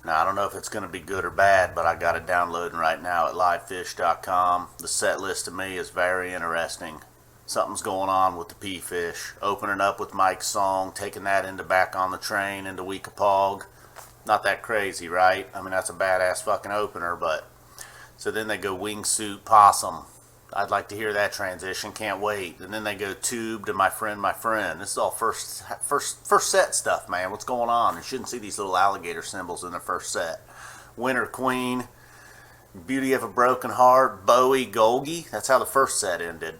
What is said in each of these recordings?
Now, I don't know if it's going to be good or bad, but I got it downloading right now at livefish.com. The set list to me is very interesting. Something's going on with the P-Fish. Opening up with Mike's song, taking that into Back on the Train, into Weekapog. Not that crazy, right? I mean, that's a badass fucking opener, but... So then they go Wingsuit Possum. I'd like to hear that transition, can't wait. And then they go Tube to My Friend, My Friend. This is all first set stuff, man. What's going on? You shouldn't see these little alligator symbols in the first set. Winter Queen, Beauty of a Broken Heart, Bowie, Golgi. That's how the first set ended.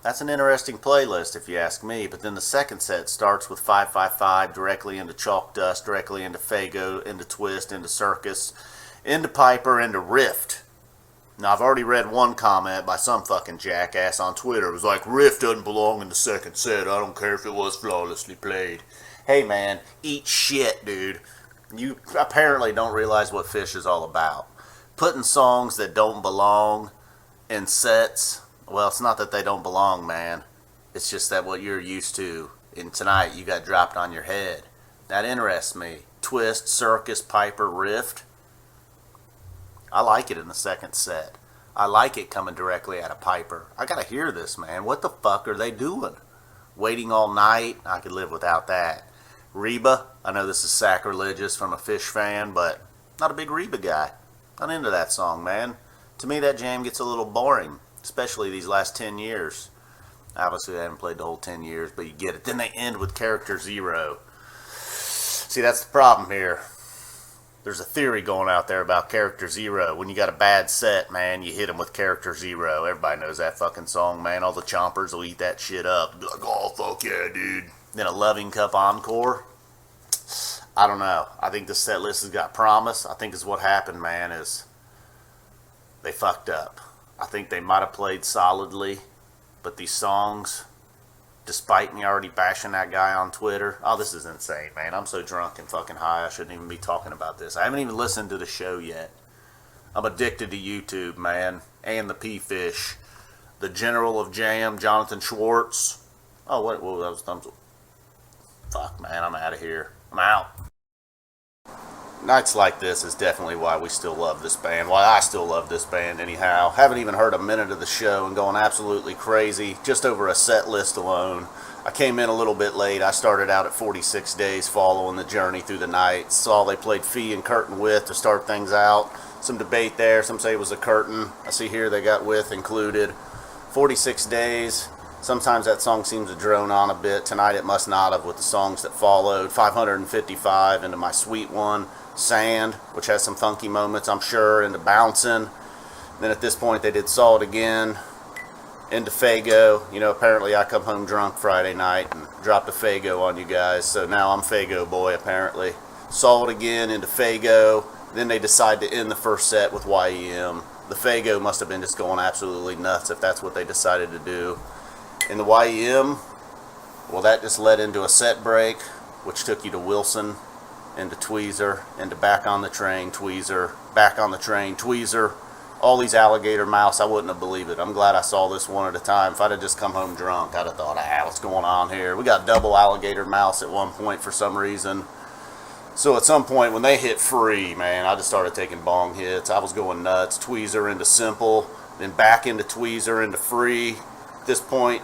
That's an interesting playlist if you ask me. But then the second set starts with 555, directly into Chalk Dust, directly into Fago, into Twist, into Circus, into Piper, into Rift. Now, I've already read one comment by some fucking jackass on Twitter. It was like, Riff doesn't belong in the second set. I don't care if it was flawlessly played. Hey, man, eat shit, dude. You apparently don't realize what Phish is all about. Putting songs that don't belong in sets, well, it's not that they don't belong, man. It's just that what you're used to. And tonight, you got dropped on your head. That interests me. Twist, Circus, Piper, Rift. I like it in the second set. I like it coming directly out of Piper. I gotta hear this, man. What the fuck are they doing? Waiting All Night? I could live without that. Reba? I know this is sacrilegious from a Phish fan, but not a big Reba guy. Not into that song, man. To me, that jam gets a little boring, especially these last 10 years. Obviously, I haven't played the whole 10 years, but you get it. Then they end with Character Zero. See, that's the problem here. There's a theory going out there about Character Zero. When you got a bad set, man, you hit them with Character Zero. Everybody knows that fucking song, man. All the chompers will eat that shit up. Be like, oh, fuck yeah, dude. Then a Loving Cup encore. I don't know. I think the set list has got promise. I think is what happened, man, is they fucked up. I think they might have played solidly, but these songs... Despite me already bashing that guy on Twitter. Oh, this is insane, man. I'm so drunk and fucking high, I shouldn't even be talking about this. I haven't even listened to the show yet. I'm addicted to YouTube, man. And the P-Fish. The General of Jam, Jonathan Schwartz. Oh, what? Well, that was... Fuck, man. I'm out of here. I'm out. Nights like this is definitely why we still love this band. Why I still love this band, anyhow. Haven't even heard a minute of the show and going absolutely crazy just over a set list alone. I came in a little bit late. I started out at 46 Days following the journey through the night. Saw they played Fee and Curtain With to start things out. Some debate there. Some say it was a curtain. I see here they got With included. 46 Days. Sometimes that song seems to drone on a bit. Tonight it must not have with the songs that followed. 555 into My Sweet One. Sand, which has some funky moments, I'm sure, into Bouncing. Then at this point they did Saw It Again, into Fago. You know, apparently I come home drunk Friday night and dropped a Fago on you guys, so now I'm Fago boy, apparently. Saw It Again, into Fago. Then they decide to end the first set with YEM. The Fago must have been just going absolutely nuts if that's what they decided to do. In the YEM, well, that just led into a set break, which took you to Wilson, into Tweezer, into Back on the Train, Tweezer, Back on the Train, Tweezer. All these alligator mouse, I wouldn't have believed it. I'm glad I saw this one at a time. If I'd have just come home drunk, I'd have thought, what's going on here? We got double alligator mouse at one point for some reason. So at some point when they hit Free, man, I just started taking bong hits. I was going nuts. Tweezer into Simple, then back into Tweezer, into Free. At this point,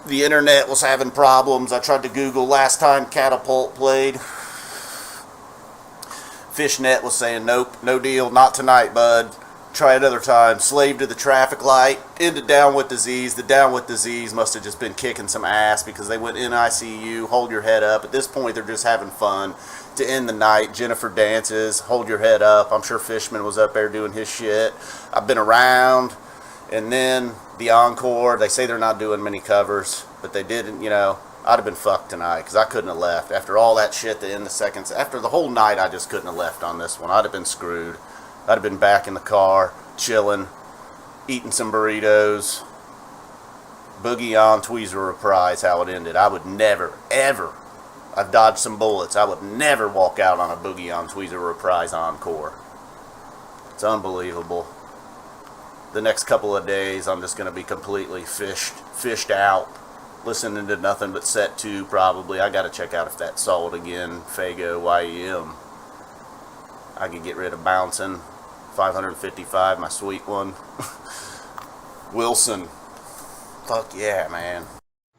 the internet was having problems. I tried to Google last time Catapult played. Fishnet was saying, nope, no deal, not tonight, bud. Try another time. Slave to the Traffic Light. Into Down with Disease. The Down with Disease must have just been kicking some ass because they went NICU, Hold Your Head Up. At this point, they're just having fun. To end the night, Jennifer Dances, Hold Your Head Up. I'm sure Fishman was up there doing his shit. I've Been Around. And then the encore, they say they're not doing many covers, but they didn't, you know, I'd have been fucked tonight because I couldn't have left. After all that shit to end the seconds, after the whole night, I just couldn't have left on this one. I'd have been screwed. I'd have been back in the car, chilling, eating some burritos, Boogie On, Tweezer Reprise, how it ended. I would never, ever, I've dodged some bullets, I would never walk out on a Boogie On, Tweezer Reprise encore. It's unbelievable. The next couple of days, I'm just going to be completely fished out. listening to nothing but set 2 probably. I gotta check out if that's sold again. Fago YEM. I could get rid of Bouncing. 555, my sweet one. Wilson. Fuck yeah, man.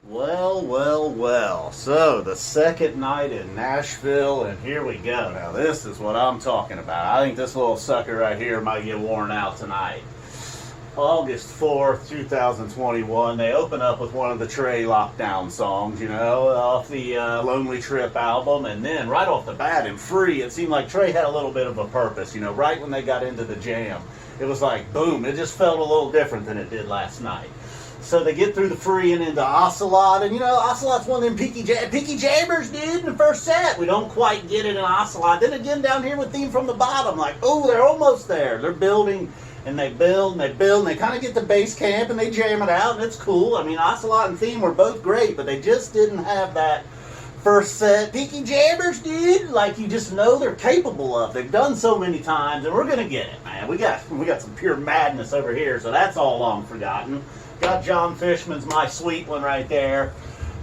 Well. So, the second night in Nashville, and here we go. Now, this is what I'm talking about. I think this little sucker right here might get worn out tonight. August 4th, 2021, they open up with one of the Trey Lockdown songs, you know, off the Lonely Trip album, and then right off the bat in Free, it seemed like Trey had a little bit of a purpose, you know, right when they got into the jam. It was like, boom, it just felt a little different than it did last night. So they get through the Free and into Ocelot, and you know, Ocelot's one of them picky jammers, dude, in the first set. We don't quite get it in Ocelot. Then again down here with Theme from the Bottom, like, oh, they're almost there. They're building, and they build, and they build, and they kind of get to base camp, and they jam it out, and it's cool. I mean, Ocelot and Theme were both great, but they just didn't have that first set. Peaky jammers, dude, like you just know they're capable of. They've done so many times, and we're gonna get it, man. We got some pure madness over here, so that's all long forgotten. Got John Fishman's My Sweet One right there.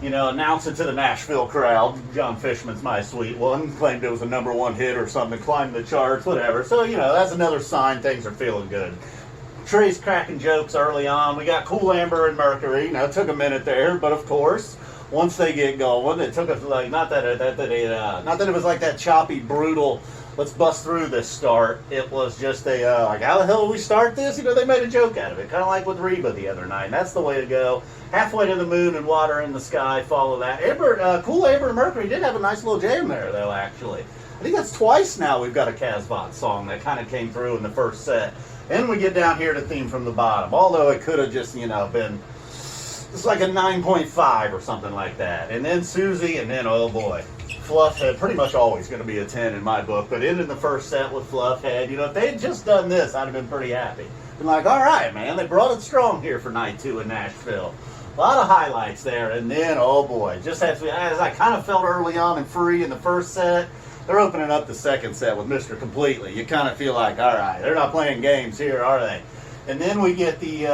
You know, announce it to the Nashville crowd. John Fishman's My Sweet One. Claimed it was a #1 hit or something, climbed the charts, whatever. So, you know, that's another sign things are feeling good. Trey's cracking jokes early on. We got Cool Amber and Mercury. You know, it took a minute there, but of course, once they get going, it took us like, not that it was like that choppy, brutal, let's bust through this start. It was just a, like, how the hell do we start this? You know, they made a joke out of it. Kind of like with Reba the other night. And that's the way to go. Halfway to the moon and water in the sky, follow that. Cool Amber and Mercury did have a nice little jam there, though, actually. I think that's twice now we've got a Casbot song that kind of came through in the first set. And we get down here to Theme from the Bottom. Although it could have just, you know, been, it's like a 9.5 or something like that. And then Susie, and then, oh boy, Fluffhead, pretty much always going to be a 10 in my book, but ended the first set with Fluffhead. You know, if they had just done this, I'd have been pretty happy. Been like, all right, man, they brought it strong here for night 2 in Nashville. A lot of highlights there, and then, oh boy, just as I kind of felt early on in Free in the first set, they're opening up the second set with Mr. Completely. You kind of feel like, all right, they're not playing games here, are they? And then we get the,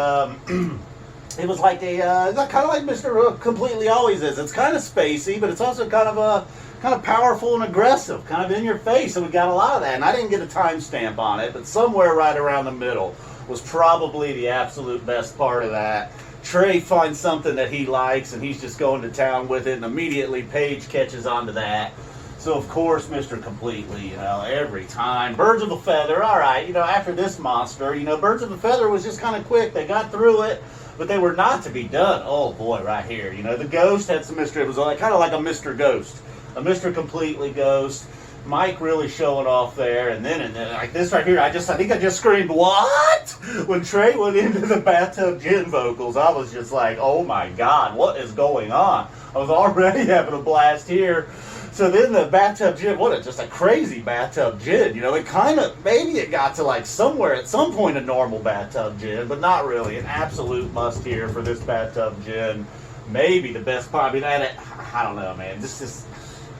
it was like kind of like Mr. Completely always is. It's kind of spacey, but it's also kind of powerful and aggressive, kind of in your face, and we got a lot of that. And I didn't get a timestamp on it, but somewhere right around the middle was probably the absolute best part of that. Trey finds something that he likes, and he's just going to town with it, and immediately Paige catches on to that. So, of course, Mr. Completely, you know, every time. Birds of a Feather, all right, you know, after this monster, you know, Birds of a Feather was just kind of quick. They got through it, but they were not to be done. Oh, boy, right here. You know, the Ghost had some mystery. It was like, kind of like a Mr. Ghost, a Mr. Completely Ghost. Mike really showing off there, and then like this right here, I think I just screamed, what? When Trey went into the Bathtub Gin vocals, I was just like, oh my God, what is going on? I was already having a blast here. So then the Bathtub Gin, just a crazy Bathtub Gin, you know, it kind of, maybe it got to like somewhere at some point a normal Bathtub Gin, but not really. An absolute must here for this Bathtub Gin. Maybe the best part, I mean, I don't know, man,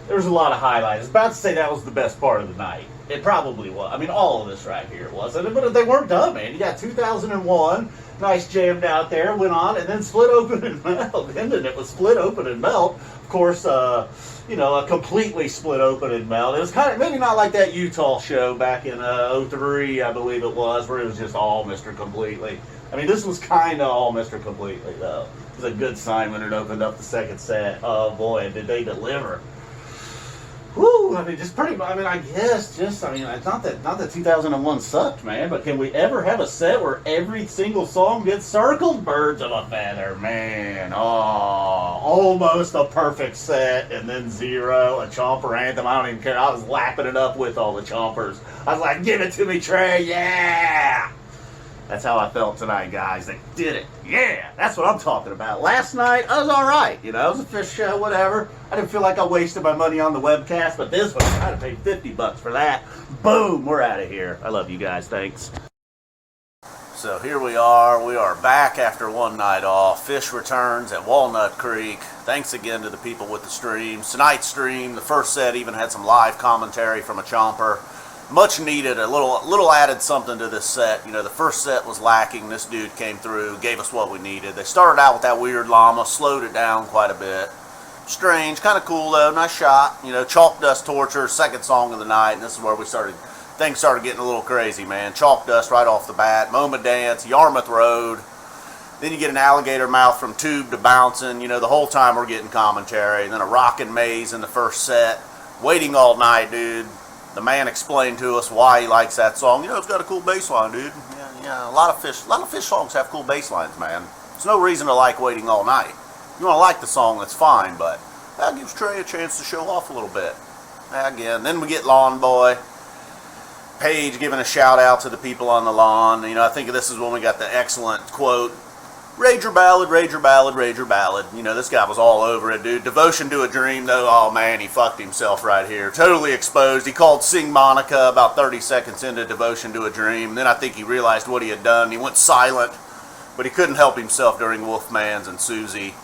there was a lot of highlights. I was about to say that was the best part of the night. It probably was. I mean, all of this right here wasn't. But they weren't done, man. You got 2001, nice jammed out there, went on, and then Split Open and Melt. Ended it with Split Open and Melt. Of course, you know, a completely Split Open and Melt. It was kind of, maybe not like that Utah show back in 03, I believe it was, where it was just all Mr. Completely. I mean, this was kind of all Mr. Completely, though. It was a good sign when it opened up the second set. Oh, boy, did they deliver. Woo! I mean, just pretty much. I mean, I guess it's not that 2001 sucked, man. But can we ever have a set where every single song gets circled? Birds of a Feather, man. Oh, almost a perfect set, and then zero, a chomper anthem. I don't even care. I was lapping it up with all the chompers. I was like, "Give it to me, Trey! Yeah!" That's how I felt tonight, guys. They did it. Yeah, that's what I'm talking about. Last night, I was all right. You know, it was a Phish show, whatever. I didn't feel like I wasted my money on the webcast, but this one, I had to pay $50 for that. Boom, we're out of here. I love you guys. Thanks. So here we are. We are back after one night off. Phish returns at Walnut Creek. Thanks again to the people with the streams. Tonight's stream, the first set even had some live commentary from a chomper. much needed, a little added something to this set. You know, the first set was lacking. This dude came through, gave us what we needed. They started out with that weird llama, slowed it down quite a bit. Strange, kind of cool though, nice shot. You know, Chalk Dust Torture, second song of the night, and this is where things started getting a little crazy, man. Chalk Dust right off the bat, MoMA Dance, Yarmouth Road. Then you get an Alligator Mouth from Tube to Bouncing. You know, the whole time we're getting commentary. And then a Rockin' Maze in the first set. Waiting All Night, dude. The man explained to us why he likes that song. You know, it's got a cool bass line, dude. Yeah, a lot of Phish songs have cool bass lines, man. There's no reason to like Waiting All Night. You want to like the song, that's fine, but that gives Trey a chance to show off a little bit. Again, then we get Lawn Boy. Paige giving a shout out to the people on the lawn. You know, I think this is when we got the excellent quote, "Rage your ballad, rage your ballad, rage your ballad." You know, this guy was all over it, dude. Devotion to a Dream, though, oh man, he fucked himself right here. Totally exposed. He called Sing Monica about 30 seconds into Devotion to a Dream. Then I think he realized what he had done. He went silent, but he couldn't help himself during Wolfman's and Susie.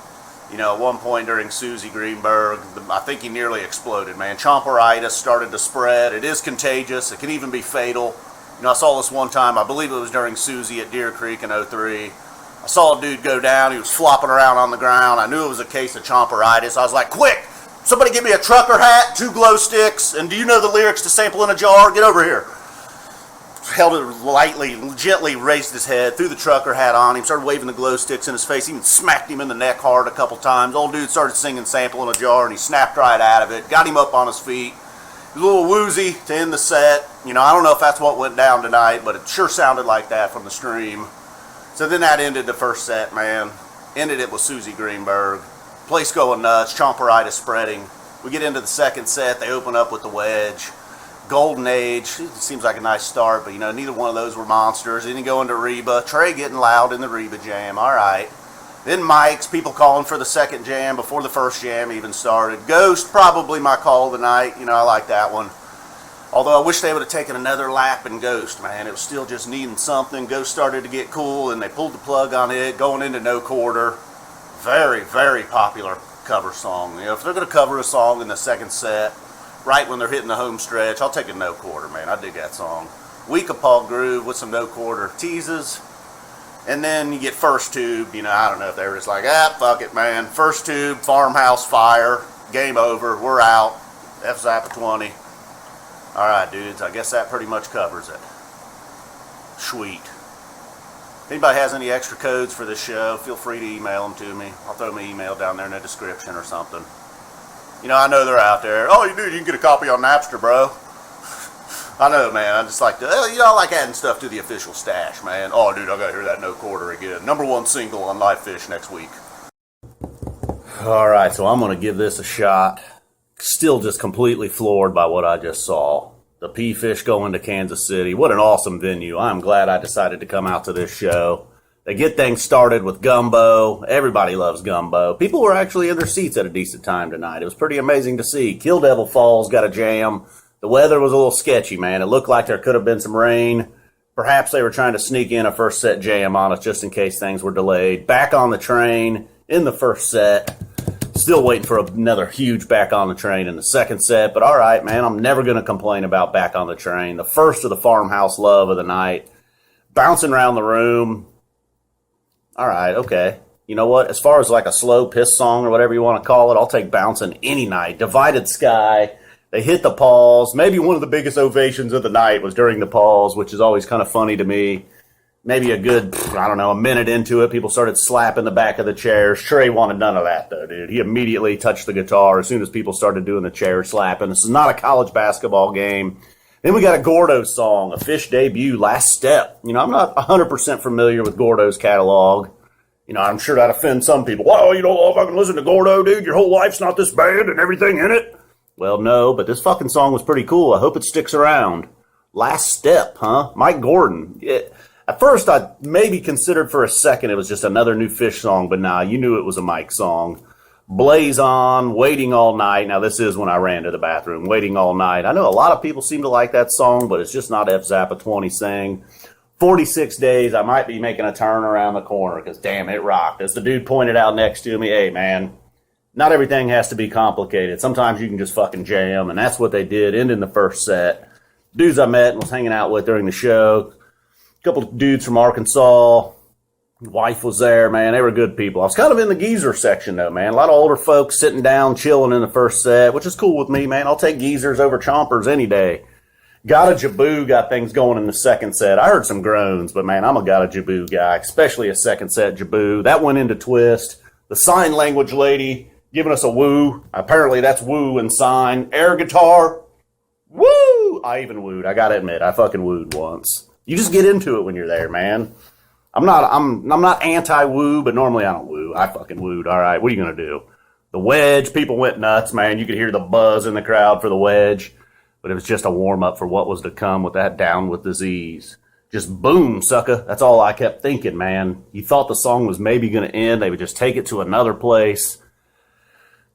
You know, at one point during Susie Greenberg, I think he nearly exploded, man. Chomperitis started to spread. It is contagious. It can even be fatal. You know, I saw this one time, I believe it was during Susie at Deer Creek in '03. I saw a dude go down. He was flopping around on the ground. I knew it was a case of chomperitis. I was like, quick, somebody give me a trucker hat, 2 glow sticks, and do you know the lyrics to Sample in a Jar? Get over here. Held it lightly, gently raised his head, threw the trucker hat on him, started waving the glow sticks in his face, even smacked him in the neck hard a couple times. Old dude started singing Sample in a Jar, and he snapped right out of it, got him up on his feet. He was a little woozy to end the set. You know, I don't know if that's what went down tonight, but it sure sounded like that from the stream. So then that ended the first set, man. Ended it with Susie Greenberg. Place going nuts, chomperitis spreading. We get into the second set, they open up with the Wedge. Golden Age, seems like a nice start, but you know, neither one of those were monsters. Then you go into Reba. Trey getting loud in the Reba jam, alright. Then Mike's, people calling for the second jam before the first jam even started. Ghost, probably my call of the night. You know, I like that one. Although I wish they would have taken another lap in Ghost, man. It was still just needing something. Ghost started to get cool, and they pulled the plug on it, going into No Quarter. Very, very popular cover song. You know, if they're going to cover a song in the second set, right when they're hitting the home stretch, I'll take a No Quarter, man. I dig that song. Week of Paul Groove with some No Quarter teases. And then you get First Tube. You know, I don't know if they were just like, fuck it, man. First Tube, Farmhouse Fire, game over, we're out. Fzappa20. Alright, dudes, I guess that pretty much covers it. Sweet. If anybody has any extra codes for this show, feel free to email them to me. I'll throw my email down there in the description or something. You know, I know they're out there. Oh, you can get a copy on Napster, bro. I know, man. I just like to, you know, I like adding stuff to the official stash, man. Oh, dude, I gotta hear that No Quarter again. #1 single on Live Phish next week. Alright, so I'm gonna give this a shot. Still just completely floored by what I just saw. The P-Phish going to Kansas City. What an awesome venue. I'm glad I decided to come out to this show. They get things started with Gumbo. Everybody loves Gumbo. People were actually in their seats at a decent time tonight. It was pretty amazing to see. Kill Devil Falls got a jam. The weather was a little sketchy, man. It looked like there could have been some rain. Perhaps they were trying to sneak in a first set jam on us just in case things were delayed. Back on the Train in the first set. Still waiting for another huge Back on the Train in the second set. But all right, man, I'm never going to complain about Back on the Train. The first of the Farmhouse love of the night. Bouncing around the room. All right, okay. You know what? As far as like a slow piss song or whatever you want to call it, I'll take Bouncing any night. Divided Sky. They hit the pause. Maybe one of the biggest ovations of the night was during the pause, which is always kind of funny to me. Maybe a good, I don't know, a minute into it, people started slapping the back of the chairs. Trey wanted none of that, though, dude. He immediately touched the guitar as soon as people started doing the chair slapping. This is not a college basketball game. Then we got a Gordo song, a Phish debut, Last Step. You know, I'm not 100% familiar with Gordo's catalog. You know, I'm sure that offends some people. Well, you don't fucking listen to Gordo, dude. Your whole life's not this band and everything in it. Well, no, but this fucking song was pretty cool. I hope it sticks around. Last Step, huh? Mike Gordon. At first, I maybe considered for a second it was just another new Phish song, but nah, you knew it was a Mike song. Blaze On, Waiting All Night. Now, this is when I ran to the bathroom. Waiting All Night. I know a lot of people seem to like that song, but it's just not Fzappa20 saying. 46 Days, I might be making a turn around the corner, because damn, it rocked. As the dude pointed out next to me, hey, man, not everything has to be complicated. Sometimes you can just fucking jam, and that's what they did, ending the first set. dudes I met and was hanging out with during the show. A couple of dudes from Arkansas. Wife was there, man. They were good people. I was kind of in the geezer section, though, man. A lot of older folks sitting down, chilling in the first set, which is cool with me, man. I'll take geezers over chompers any day. Gotta Jaboo got things going in the second set. I heard some groans, but, man, I'm a Gotta Jaboo guy, especially a second set Jaboo. That went into twist. The sign language lady giving us a woo. Apparently that's woo and sign. Air guitar. Woo! I even wooed. I gotta admit, I fucking wooed once. You just get into it when you're there, man. I'm not anti-woo, but normally I don't woo. I fucking wooed. All right, what are you going to do? The wedge, people went nuts, man. You could hear the buzz in the crowd for the wedge. But it was just a warm-up for what was to come with that Down with Disease. Just boom, sucker. That's all I kept thinking, man. You thought the song was maybe going to end. They would just take it to another place.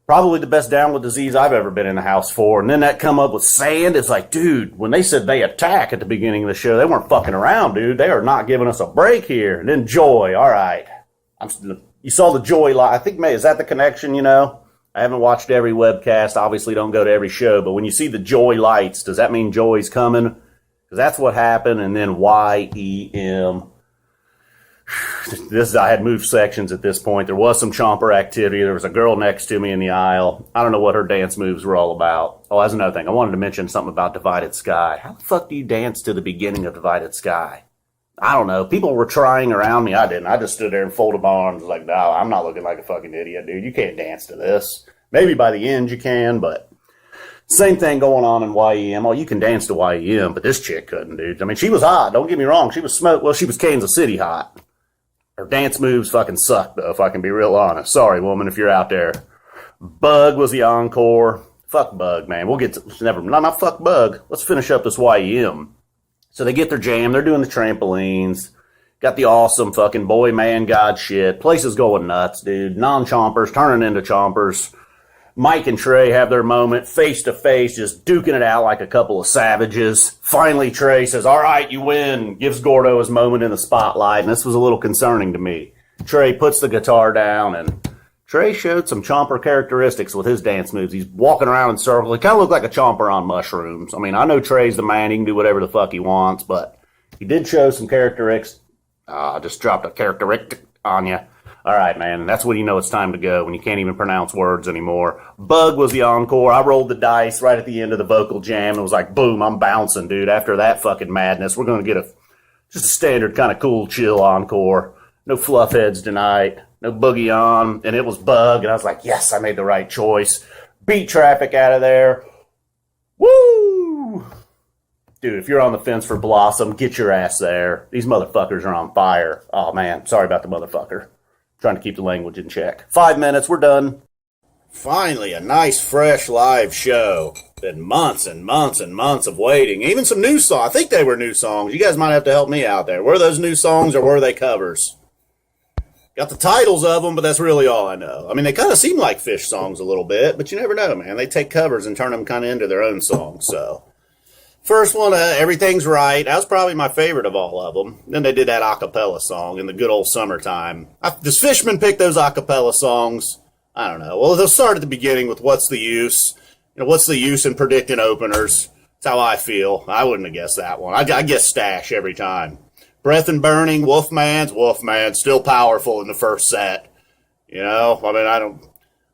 Probably the best Down with Disease I've ever been in the house for. And then that come up with Sand. It's like, dude, when they said they attack at the beginning of the show, they weren't fucking around, dude. They are not giving us a break here. And then Joy. All right. You saw the Joy live. I think, is that the connection, you know? I haven't watched every webcast. Obviously don't go to every show. But when you see the Joy lights, does that mean Joy's coming? Because that's what happened. And then YEM. I had moved sections at this point. There was some chomper activity. There was a girl next to me in the aisle. I don't know what her dance moves were all about. Oh, that's another thing. I wanted to mention something about Divided Sky. How the fuck do you dance to the beginning of Divided Sky? I don't know. People were trying around me. I didn't. I just stood there and folded my arms like, no, I'm not looking like a fucking idiot, dude. You can't dance to this. Maybe by the end you can, but same thing going on in YEM. Oh, you can dance to YEM, but this chick couldn't, dude. I mean, she was hot. Don't get me wrong. She was smoked. Well, she was Kansas City hot. Her dance moves fucking suck, though, if I can be real honest. Sorry, woman, if you're out there. Bug was the encore. Fuck Bug, man. We'll get to... Not fuck Bug. Let's finish up this YEM. So they get their jam. They're doing the trampolines. Got the awesome fucking boy, man, God shit. Place is going nuts, dude. Non-chompers turning into chompers. Mike and Trey have their moment, face to face, just duking it out like a couple of savages. Finally, Trey says, all right, you win. Gives Gordo his moment in the spotlight, and this was a little concerning to me. Trey puts the guitar down, and Trey showed some chomper characteristics with his dance moves. He's walking around in circles. He kind of looked like a chomper on mushrooms. I mean, I know Trey's the man. He can do whatever the fuck he wants, but he did show some characteristics. I just dropped a characteristic on you. All right, man, that's when you know it's time to go, when you can't even pronounce words anymore. Bug was the encore. I rolled the dice right at the end of the vocal jam, and it was like, boom, I'm bouncing, dude. After that fucking madness, we're going to get just a standard kind of cool, chill encore. No fluff heads tonight. No boogie on. And it was Bug, and I was like, yes, I made the right choice. Beat traffic out of there. Woo! Dude, if you're on the fence for Blossom, get your ass there. These motherfuckers are on fire. Oh, man, sorry about the motherfucker. Trying to keep the language in check. 5 minutes, we're done. Finally, a nice, fresh live show. Been months and months and months of waiting. Even some new songs. I think they were new songs. You guys might have to help me out there. Were those new songs or were they covers? Got the titles of them, but that's really all I know. I mean, they kind of seem like Phish songs a little bit, but you never know, man. They take covers and turn them kind of into their own songs, so... First one, Everything's Right. That was probably my favorite of all of them. Then they did that a cappella song in the good old summertime. Does Fishman pick those a cappella songs? I don't know. Well, they'll start at the beginning with What's the Use? You know, what's the use in predicting openers? That's how I feel. I wouldn't have guessed that one. I guess Stash every time. Breath and Burning, Wolfman, still powerful in the first set. You know, I mean,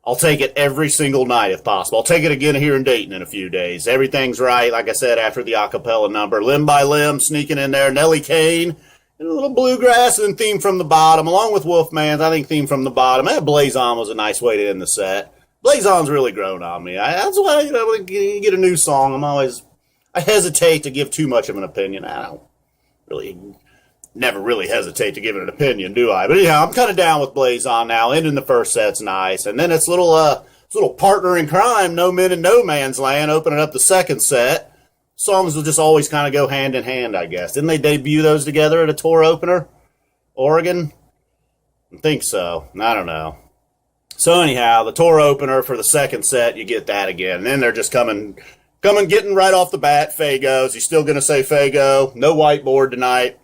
I'll take it every single night if possible. I'll take it again here in Dayton in a few days. Everything's Right, like I said, after the a cappella number. Limb by Limb, sneaking in there. Nellie Kane, and a little bluegrass, and then Theme from the Bottom. Along with Wolfman's, I think Theme from the Bottom. That Blaze On was a nice way to end the set. Blaze On's really grown on me. That's why, you know, when you get a new song, I hesitate to give too much of an opinion. I don't really... Never really hesitate to give it an opinion, do I? But yeah, I'm kind of down with Blaze On now. Ending the first set's nice. And then it's little partner in crime, No Men in No Man's Land, opening up the second set. Songs will just always kind of go hand in hand, I guess. Didn't they debut those together at a tour opener? Oregon? I think so. I don't know. So anyhow, the tour opener for the second set, you get that again. And then they're just coming, getting right off the bat. Fago. Is he still going to say Fago? No whiteboard tonight.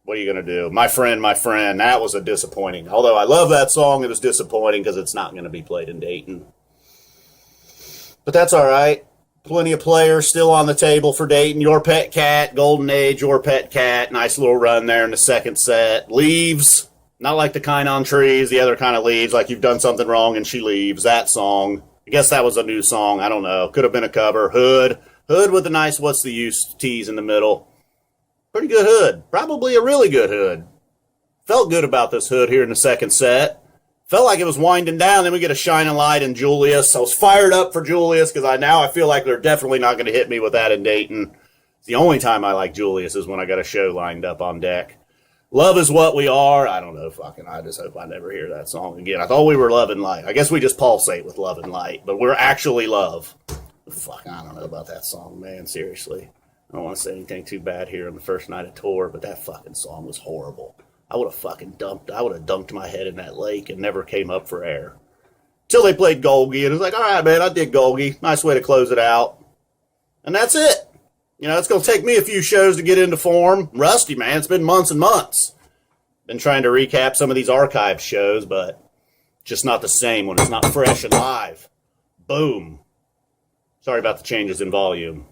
What are you going to do? My friend, that was a disappointing. Although I love that song, it was disappointing because it's not going to be played in Dayton. But that's all right. Plenty of players still on the table for Dayton. Your Pet Cat, Golden Age, Your Pet Cat. Nice little run there in the second set. Leaves. Not like the kind on trees, the other kind of leaves, like you've done something wrong and she leaves. That song. I guess that was a new song. I don't know. Could have been a cover. Hood. Hood with a nice what's the use tease in the middle. Pretty good hood. Probably a really good hood. Felt good about this hood here in the second set. Felt like it was winding down. Then we get a shining light in Julius. I was fired up for Julius because I feel like they're definitely not going to hit me with that in Dayton. It's the only time I like Julius is when I got a show lined up on deck. Love is what we are. I don't know, I just hope I never hear that song again. I thought we were love and light. I guess we just pulsate with love and light, but we're actually love. Fuck, I don't know about that song, man, seriously. I don't want to say anything too bad here on the first night of tour, but that fucking song was horrible. I would have dunked my head in that lake and never came up for air. Till they played Golgi, and it was like, all right, man, I did Golgi. Nice way to close it out. And that's it. You know, it's going to take me a few shows to get into form. Rusty, man. It's been months and months. Been trying to recap some of these archive shows, but just not the same when it's not fresh and live. Boom. Sorry about the changes in volume.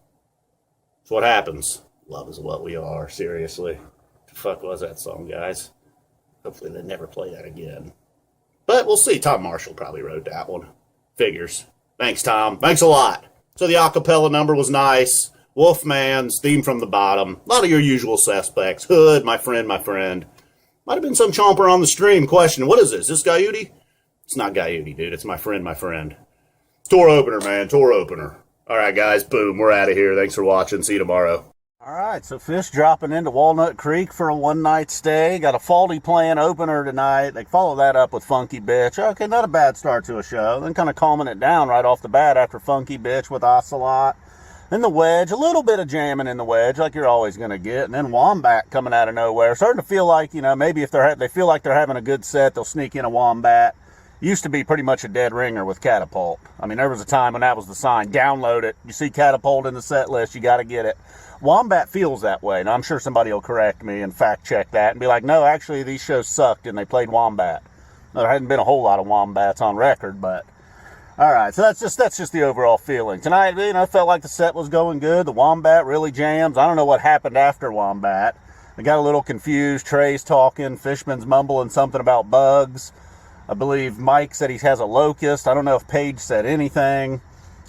It's what happens. Love is what we are, seriously. What the fuck was that song, guys? Hopefully they never play that again. But we'll see. Tom Marshall probably wrote that one. Figures. Thanks, Tom. Thanks a lot. So the acapella number was nice. Wolfman's Theme from the Bottom. A lot of your usual suspects. Hood, my friend. Might have been some chomper on the stream questioning, what is this? Is this Gaiuti? It's not Gaiuti, dude. It's my friend. Tour opener, man. Tour opener. All right, guys. Boom. We're out of here. Thanks for watching. See you tomorrow. All right, so Phish dropping into Walnut Creek for a one-night stay. Got a faulty plan opener tonight. They follow that up with Funky Bitch. Okay, not a bad start to a show. Then kind of calming it down right off the bat after Funky Bitch with Ocelot. Then the Wedge, a little bit of jamming in the Wedge, like you're always going to get. And then Wombat coming out of nowhere. Starting to feel like, maybe if they feel like they're having a good set, they'll sneak in a Wombat. Used to be pretty much a dead ringer with Catapult. I mean, there was a time when that was the sign. Download it. You see Catapult in the set list, you got to get it. Wombat feels that way. Now, I'm sure somebody will correct me and fact check that and be like, no, actually, these shows sucked and they played Wombat. There hadn't been a whole lot of Wombats on record, but... All right, so that's just the overall feeling. Tonight, felt like the set was going good. The Wombat really jams. I don't know what happened after Wombat. I got a little confused. Trey's talking. Fishman's mumbling something about bugs. I believe Mike said he has a locust. I don't know if Paige said anything.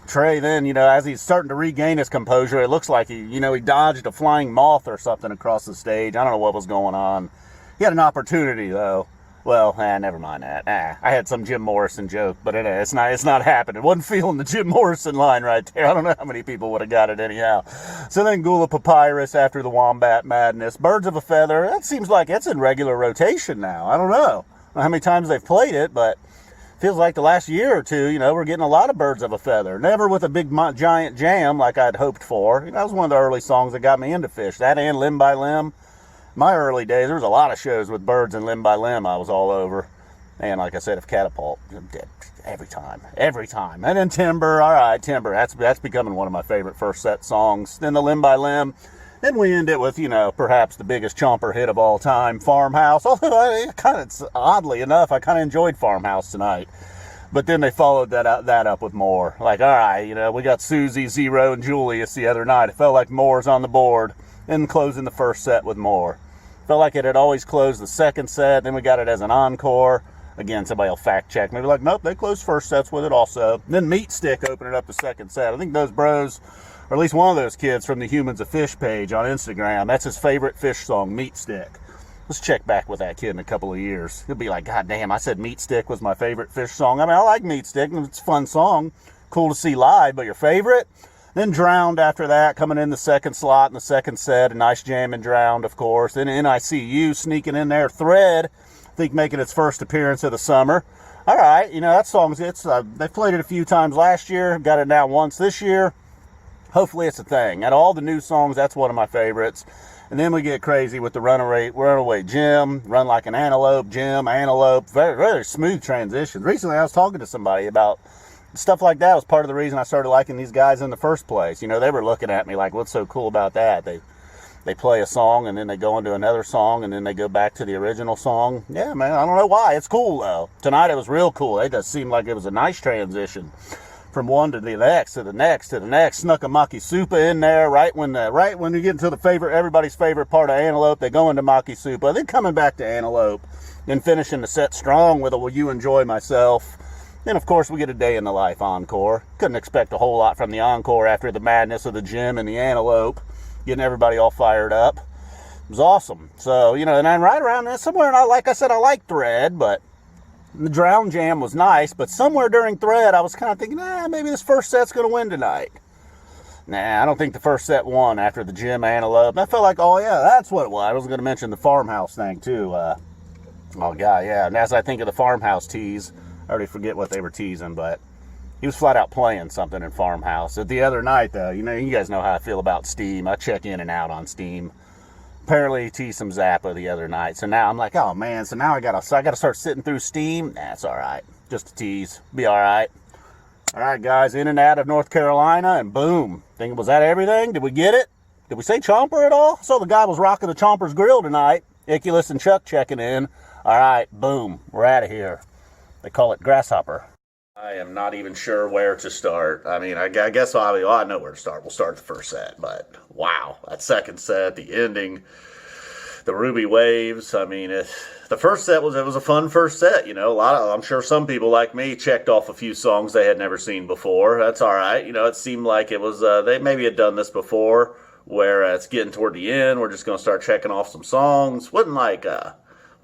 Trey then, as he's starting to regain his composure, it looks like he dodged a flying moth or something across the stage. I don't know what was going on. He had an opportunity, though. Well, never mind that. I had some Jim Morrison joke, but it's not happening. Wasn't feeling the Jim Morrison line right there. I don't know how many people would have got it anyhow. So then Gula Papyrus after the Wombat Madness. Birds of a Feather, that seems like it's in regular rotation now. I don't know how many times they've played it, but feels like the last year or two, we're getting a lot of Birds of a Feather. Never with a big giant jam like I'd hoped for. That was one of the early songs that got me into Phish. That and Limb by Limb. My early days, there was a lot of shows with Birds and Limb by Limb I was all over. And like I said, if Catapult, every time. And then Timber, all right, Timber, that's becoming one of my favorite first set songs. Then the Limb by Limb. Then we end it with, perhaps the biggest chomper hit of all time, Farmhouse. Although, oddly enough, I kind of enjoyed Farmhouse tonight. But then they followed that up with more. Like, all right, we got Susie, Zero, and Julius the other night. It felt like more's on the board. And closing the first set with more. Felt like it had always closed the second set. Then we got it as an encore. Again, somebody will fact check. Maybe like, nope, they closed first sets with it also. And then Meat Stick opening up the second set. I think those bros, or at least one of those kids from the Humans of Phish page on Instagram, that's his favorite Phish song, Meat Stick. Let's check back with that kid in a couple of years. He'll be like, God damn, I said Meat Stick was my favorite Phish song. I mean, I like Meat Stick, and it's a fun song. Cool to see live, but your favorite? Then Drowned after that, coming in the second slot in the second set. A nice jam and Drowned, of course. Then NICU sneaking in there. Thread, I think, making its first appearance of the summer. All right, that song's, they played it a few times last year. Got it now once this year. Hopefully it's a thing. Out of all the new songs, that's one of my favorites. And then we get crazy with the Runaway Jim, Run Like an Antelope, Jim, Antelope. Very, very smooth transitions. Recently I was talking to somebody about stuff like that was part of the reason I started liking these guys in the first place. They were looking at me like, what's so cool about that? They play a song, and then they go into another song, and then they go back to the original song. Yeah, man, I don't know why. It's cool, though. Tonight it was real cool. It just seemed like it was a nice transition. from one to the next, to the next, to the next. Snuck a maki supa in there right when you get into the favorite, everybody's favorite part of Antelope. They go into maki supa, then coming back to Antelope, then finishing the set strong with a "Will You Enjoy Myself." Then, of course, we get a Day in the Life encore. Couldn't expect a whole lot from the encore after the madness of the gym and the Antelope, getting everybody all fired up. It was awesome. So, and then right around there, somewhere, and like I said, I like Thread, but the Drown Jam was nice, but somewhere during Thread, I was kind of thinking, maybe this first set's going to win tonight. Nah, I don't think the first set won after the gym Antelope. I felt like, oh, yeah, that's what it was. I was going to mention the farmhouse thing, too. Oh, God, yeah. And as I think of the farmhouse tease, I already forget what they were teasing, but he was flat out playing something in Farmhouse. At the other night, though, you guys know how I feel about Steam. I check in and out on Steam. Apparently, he teased some Fzappa the other night. So now I'm like, oh, man, so now I gotta start sitting through Steam? That's all right. Just a tease. Be all right. All right, guys, in and out of North Carolina, and boom. Was that everything? Did we get it? Did we say Chomper at all? So the guy was rocking the Chomper's grill tonight. Iculus and Chuck checking in. All right, boom. We're out of here. They call it Grasshopper. I am not even sure where to start. I mean, I guess I know where to start. We'll start the first set, but wow, that second set, the ending, the Ruby Waves. I mean, the first set was a fun first set. I'm sure some people like me checked off a few songs they had never seen before. That's all right. It seemed like it was they maybe had done this before, where it's getting toward the end. We're just gonna start checking off some songs. Wasn't like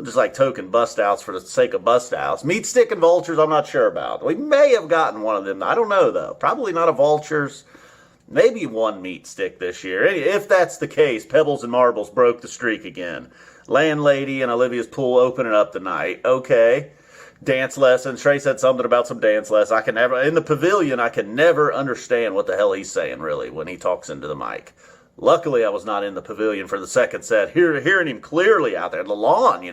just like token bust outs for the sake of bust outs. Meat Stick and Vultures, I'm not sure about. We may have gotten one of them. I don't know, though. Probably not a Vultures. Maybe one Meat Stick this year. If that's the case, Pebbles and Marbles broke the streak again. Landlady and Olivia's Pool opening up the night. Okay. Dance lessons. Trey said something about some dance lessons. In the pavilion, I can never understand what the hell he's saying, really, when he talks into the mic. Luckily, I was not in the pavilion for the second set, hearing him clearly out there. The lawn,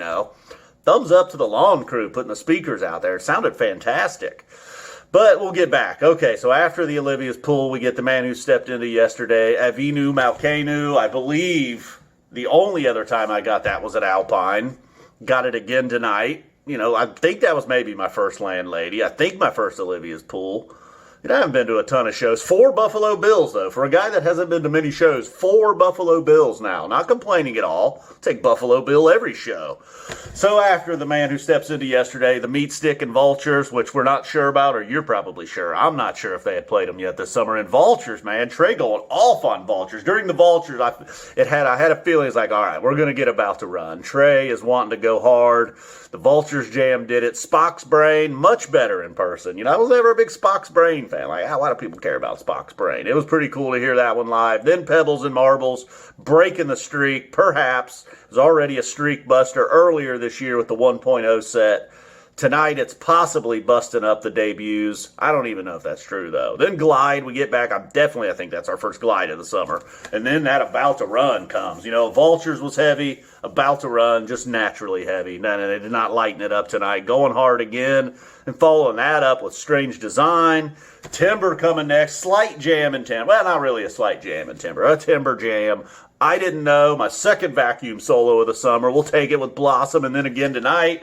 Thumbs up to the lawn crew putting the speakers out there. It sounded fantastic. But we'll get back. Okay, so after the Olivia's Pool, we get the man who stepped into yesterday, Avinu Malkeinu. I believe the only other time I got that was at Alpine. Got it again tonight. I think that was maybe my first Landlady. I think my first Olivia's Pool. I haven't been to a ton of shows. 4 Buffalo Bills, though. For a guy that hasn't been to many shows, 4 Buffalo Bills now. Not complaining at all. Take Buffalo Bill every show. So after the man who steps into yesterday, the Meat Stick and Vultures, which we're not sure about, or you're probably sure. I'm not sure if they had played them yet this summer. And Vultures, man. Trey going off on Vultures. During the Vultures, I had a feeling, it's like, all right, we're going to get about to run. Trey is wanting to go hard. The Vultures Jam did it. Spock's Brain, much better in person. I was never a big Spock's Brain fan. Like, why do people care about Spock's Brain? It was pretty cool to hear that one live. Then Pebbles and Marbles, breaking the streak, perhaps. It was already a streak buster earlier this year with the 1.0 set. Tonight, it's possibly busting up the debuts. I don't even know if that's true, though. Then Glide, we get back. I think that's our first Glide of the summer. And then that About to Run comes. Vultures was heavy. About to Run, just naturally heavy. No, they did not lighten it up tonight. Going hard again. And following that up with Strange Design. Timber coming next. Slight jam in Timber. Well, not really a slight jam in Timber. A Timber jam. I didn't know. My second vacuum solo of the summer. We'll take it with Blossom. And then again tonight.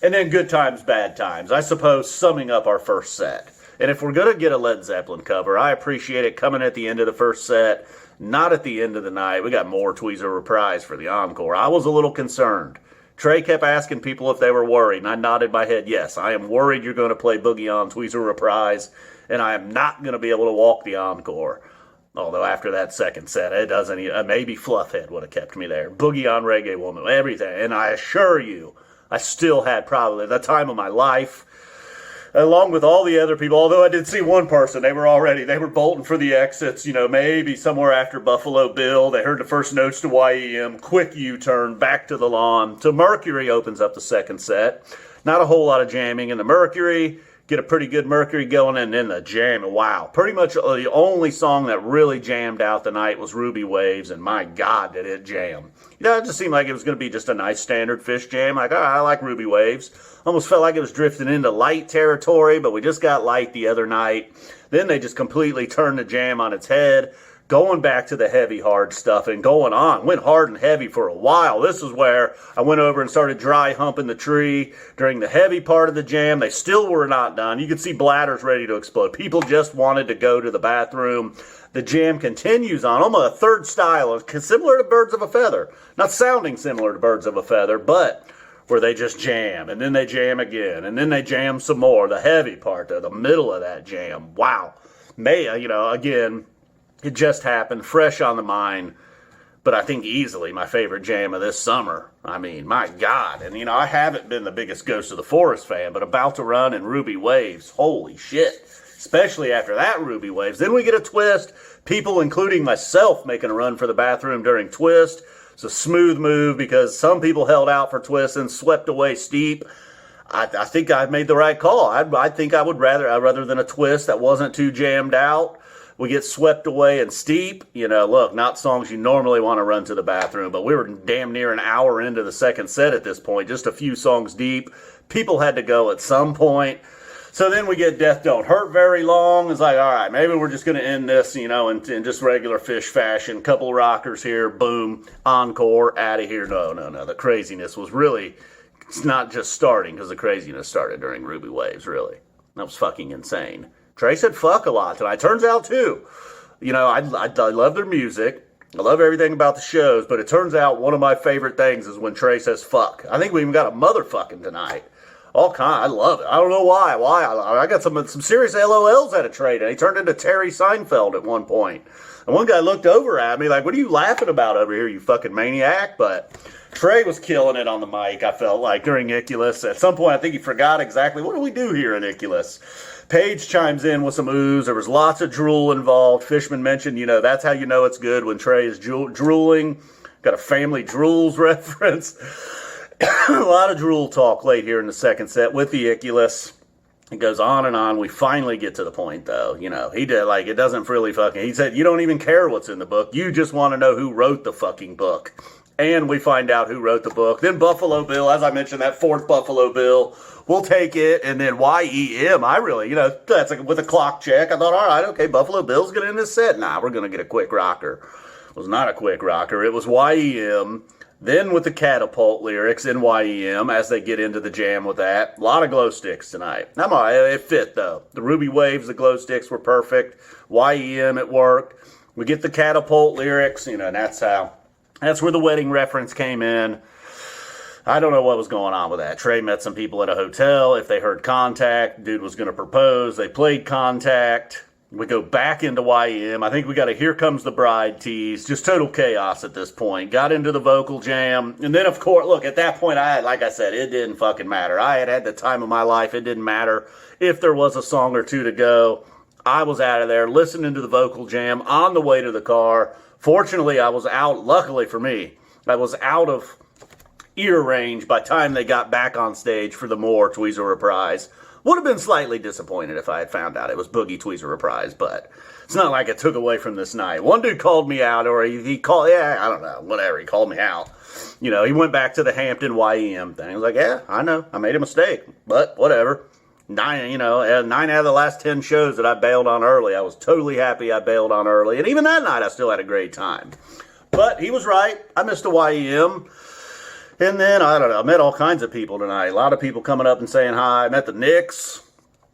And then Good Times, Bad Times, I suppose, summing up our first set. And if we're going to get a Led Zeppelin cover, I appreciate it coming at the end of the first set, not at the end of the night. We got more Tweezer Reprise for the encore. I was a little concerned. Trey kept asking people if they were worried, and I nodded my head, yes, I am worried you're going to play Boogie On Tweezer Reprise, and I am not going to be able to walk the encore. Although after that second set, it doesn't even, maybe Fluffhead would have kept me there. Boogie On Reggae Woman, everything. And I assure you, I still had probably the time of my life, along with all the other people. Although I did see one person, they were bolting for the exits, maybe somewhere after Buffalo Bill. They heard the first notes to YEM, quick U-turn, back to the lawn. To Mercury opens up the second set. Not a whole lot of jamming in the Mercury. Get a pretty good Mercury going, and then the jam. Wow. Pretty much the only song that really jammed out the night was Ruby Waves, and my God, did it jam. It just seemed like it was going to be just a nice standard Phish jam. Like, I like Ruby Waves. Almost felt like it was drifting into light territory, but we just got light the other night. Then they just completely turned the jam on its head. going back to the heavy, hard stuff and going on. Went hard and heavy for a while. This is where I went over and started dry humping the tree during the heavy part of the jam. They still were not done. You could see bladders ready to explode. People just wanted to go to the bathroom. The jam continues on, almost a third style, similar to Birds of a Feather. Not sounding similar to Birds of a Feather, but where they just jam, and then they jam again, and then they jam some more. The heavy part, though, the middle of that jam. Wow. Again, it just happened, fresh on the mind, but I think easily my favorite jam of this summer. I mean, my God. And, I haven't been the biggest Ghost of the Forest fan, but About to Run and Ruby Waves, holy shit. Especially after that Ruby Waves. Then we get a twist. People, including myself, making a run for the bathroom during twist. It's a smooth move because some people held out for twist and swept away steep. I think I made the right call. I think I would rather than a twist that wasn't too jammed out. We get swept away and steep. Look, not songs you normally want to run to the bathroom, but we were damn near an hour into the second set at this point, just a few songs deep. People had to go at some point. So then we get Death Don't Hurt Very Long. It's like, all right, maybe we're just going to end this, in just regular Phish fashion. Couple rockers here, boom, encore, out of here. No. The craziness was really, it's not just starting, because the craziness started during Ruby Waves, really. That was fucking insane. Trey said fuck a lot tonight. Turns out, too. I love their music. I love everything about the shows, but it turns out one of my favorite things is when Trey says fuck. I think we even got a motherfucking tonight. All kind. I love it. I don't know why. I got some serious LOLs out of Trey, and he turned into Terry Seinfeld at one point. And one guy looked over at me like, what are you laughing about over here, you fucking maniac? But Trey was killing it on the mic, I felt like, during Iculus. At some point, I think he forgot exactly, what do we do here in Iculus? Paige chimes in with some ooze. There was lots of drool involved. Fishman mentioned, that's how you know it's good when Trey is drooling. Got a family drools reference. A lot of drool talk late here in the second set with the Iculus. It goes on and on. We finally get to the point, though. He did, it doesn't really he said, you don't even care what's in the book. You just want to know who wrote the fucking book. And we find out who wrote the book. Then Buffalo Bill, as I mentioned, that fourth Buffalo Bill, we'll take it. And then YEM, I really, that's with a clock check. I thought, all right, okay, Buffalo Bill's going to end this set. Nah, we're going to get a quick rocker. It was not a quick rocker. It was YEM. Then with the catapult lyrics in YEM as they get into the jam with that. A lot of glow sticks tonight. It fit, though. The Ruby Waves, the glow sticks were perfect. YEM, it worked. We get the catapult lyrics, and that's where the wedding reference came in. I don't know what was going on with that. Trey met some people at a hotel. If they heard Contact, dude was going to propose. They played Contact. We go back into YEM. I think we got a Here Comes the Bride tease. Just total chaos at this point. Got into the vocal jam. And then, of course, look, at that point, like I said, it didn't fucking matter. I had the time of my life. It didn't matter if there was a song or two to go. I was out of there listening to the vocal jam on the way to the car. Fortunately, I was out, luckily for me, I was out of ear range by the time they got back on stage for the more Tweezer reprise. Would have been slightly disappointed if I had found out it was Boogie Tweezer reprise, but it's not like it took away from this night. One dude called me out, or he called, I don't know, whatever, he called me out. He went back to the Hampton YEM thing. I was like, yeah, I know, I made a mistake, but whatever. 9 out of the last 10 shows that I bailed on early, I was totally happy I bailed on early, and even that night I still had a great time. But he was right, I missed a YEM. And then, I don't know, I met all kinds of people tonight. A lot of people coming up and saying hi. I met the Knicks.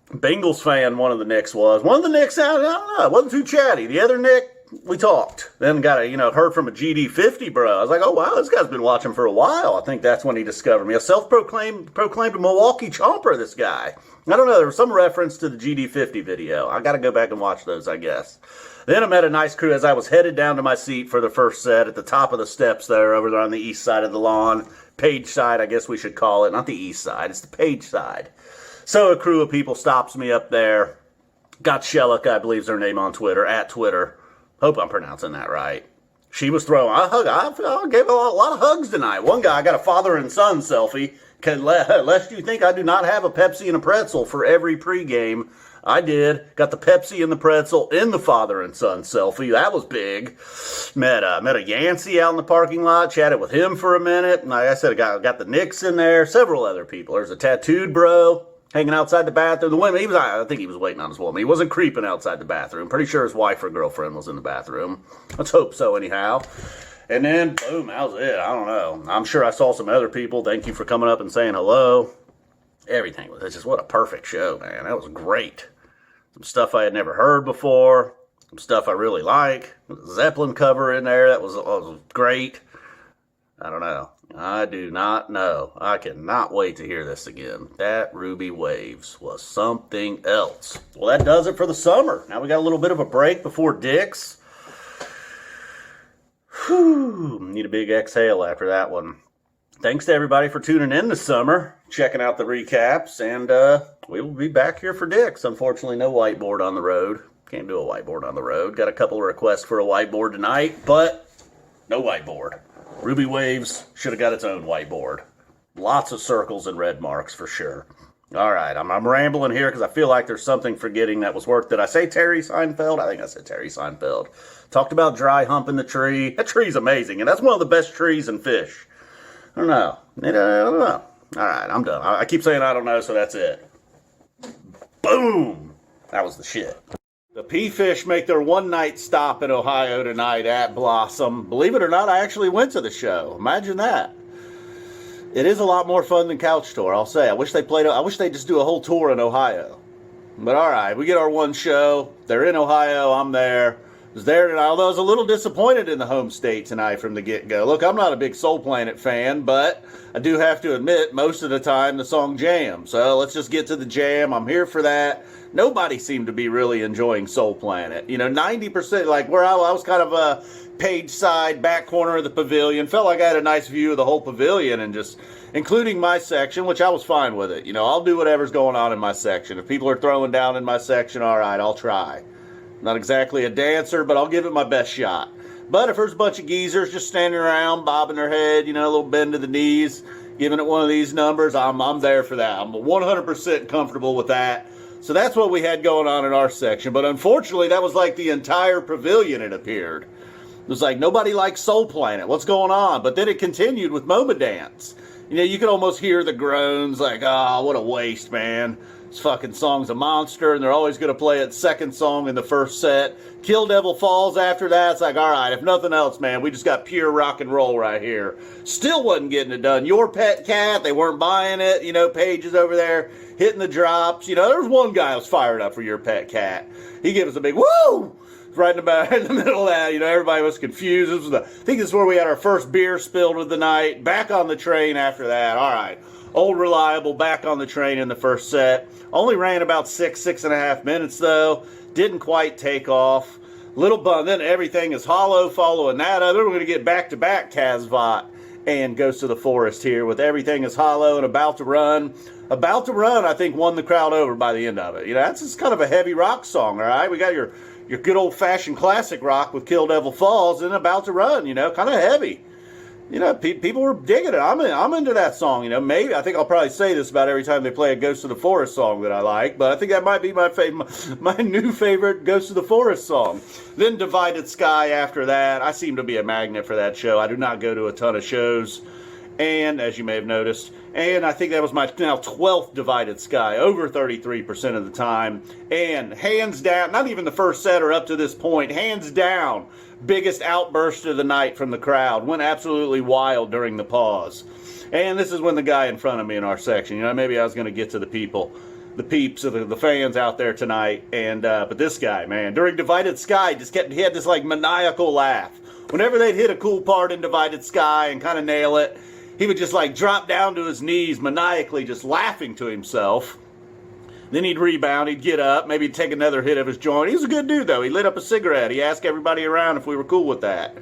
Bengals fan, one of the Knicks was. One of the Knicks, I don't know, it wasn't too chatty. The other Nick, we talked. Then got heard from a GD50 bro. I was like, oh, wow, this guy's been watching for a while. I think that's when he discovered me. A self-proclaimed Milwaukee chomper, this guy. I don't know, there was some reference to the GD50 video. I got to go back and watch those, I guess. Then I met a nice crew as I was headed down to my seat for the first set at the top of the steps there, over there on the east side of the lawn. Page side, I guess we should call it. Not the east side, it's the Page side. So a crew of people stops me up there. Got Shellick, I believe is her name on Twitter, at Twitter. Hope I'm pronouncing that right. She was throwing a hug. I gave a lot of hugs tonight. One guy got a father and son selfie. Lest you think I do not have a Pepsi and a pretzel for every pregame. I did. Got the Pepsi and the pretzel in the father and son selfie. That was big. Met a Yancey out in the parking lot. Chatted with him for a minute. And like I said, got the Knicks in there. Several other people. There's a tattooed bro. hanging outside the bathroom. The women, I think he was waiting on his woman. He wasn't creeping outside the bathroom. Pretty sure his wife or girlfriend was in the bathroom. Let's hope so, anyhow. And then, boom, that was it. I don't know. I'm sure I saw some other people. Thank you for coming up and saying hello. Everything was just, what a perfect show, man. That was great. Some stuff I had never heard before. Some stuff I really like. Zeppelin cover in there. That was great. I don't know. I do not know. I cannot wait to hear this again. That Ruby Waves was something else. Well, that does it for the summer. Now we got a little bit of a break before Dick's. Whew. Need a big exhale after that one. Thanks to everybody for tuning in this summer, checking out the recaps, and we will be back here for Dick's. Unfortunately, no whiteboard on the road. Can't do a whiteboard on the road. Got a couple of requests for a whiteboard tonight, but no whiteboard. Ruby Waves should have got its own whiteboard. Lots of circles and red marks for sure. All right, I'm rambling here because I feel like there's something forgetting that was worth. Did I say Terry Seinfeld? I think I said Terry Seinfeld. Talked about dry humping the tree. That tree's amazing, and that's one of the best trees in Phish. I don't know. I don't know. All right, I'm done. I keep saying I don't know, so that's it. Boom! That was the shit. The P-Phish make their one-night stop in Ohio tonight at Blossom. Believe it or not, I actually went to the show. Imagine that. It is a lot more fun than Couch Tour, I'll say. I wish they just do a whole tour in Ohio. But all right, we get our one show. They're in Ohio. I'm there. I was there tonight, although I was a little disappointed in the home state tonight from the get-go. Look, I'm not a big Soul Planet fan, but I do have to admit, most of the time, the song jams. So let's just get to the jam. I'm here for that. Nobody seemed to be really enjoying Soul Planet. 90%, like where I was kind of a page side, back corner of the pavilion. Felt like I had a nice view of the whole pavilion, and just including my section, which I was fine with it. I'll do whatever's going on in my section. If people are throwing down in my section, all right, I'll try. Not exactly a dancer, but I'll give it my best shot. But if there's a bunch of geezers just standing around, bobbing their head, a little bend to the knees, giving it one of these numbers, I'm there for that. I'm 100% comfortable with that. So that's what we had going on in our section. But unfortunately, that was like the entire pavilion, it appeared. It was like, nobody likes Soul Planet. What's going on? But then it continued with MoMA Dance. You could almost hear the groans like, oh, what a waste, man. This fucking song's a monster, and they're always going to play its second song in the first set. Kill Devil Falls after that. It's like, all right, if nothing else, man, we just got pure rock and roll right here. Still wasn't getting it done. Your Pet Cat, they weren't buying it. Paige is over there hitting the drops. There was one guy who was fired up for Your Pet Cat. He gave us a big woo! Right in the middle of that, everybody was confused. I think this is where we had our first beer spilled of the night. Back on the train after that. All right. Old Reliable back on the train in the first set. Only ran about 6.5 minutes though. Didn't quite take off. Little bun. Then Everything Is Hollow following that up. Then we're going to get back-to-back Kazvat and Ghost of the Forest here with Everything Is Hollow and About to Run. About to Run, I think, won the crowd over by the end of it. That's just kind of a heavy rock song, all right? We got your good old-fashioned classic rock with Kill Devil Falls and About to Run, kind of heavy. People were digging it. I'm into that song. Maybe I think I'll probably say this about every time they play a Ghost of the Forest song that I like, but I think that might be my new favorite Ghost of the Forest song. Then Divided Sky after that. I seem to be a magnet for that show. I do not go to a ton of shows, and as you may have noticed, and I think that was my now 12th Divided Sky, over 33% of the time, and hands down, not even the first set or up to this point, hands down, biggest outburst of the night from the crowd. Went absolutely wild during the pause. And this is when the guy in front of me in our section, maybe I was going to get to the peeps of the fans out there tonight. And but this guy, man, during Divided Sky, he had this like maniacal laugh. Whenever they'd hit a cool part in Divided Sky and kind of nail it, he would just like drop down to his knees maniacally, just laughing to himself. Then he'd rebound, he'd get up, maybe he'd take another hit of his joint. He was a good dude, though. He lit up a cigarette. He asked everybody around if we were cool with that.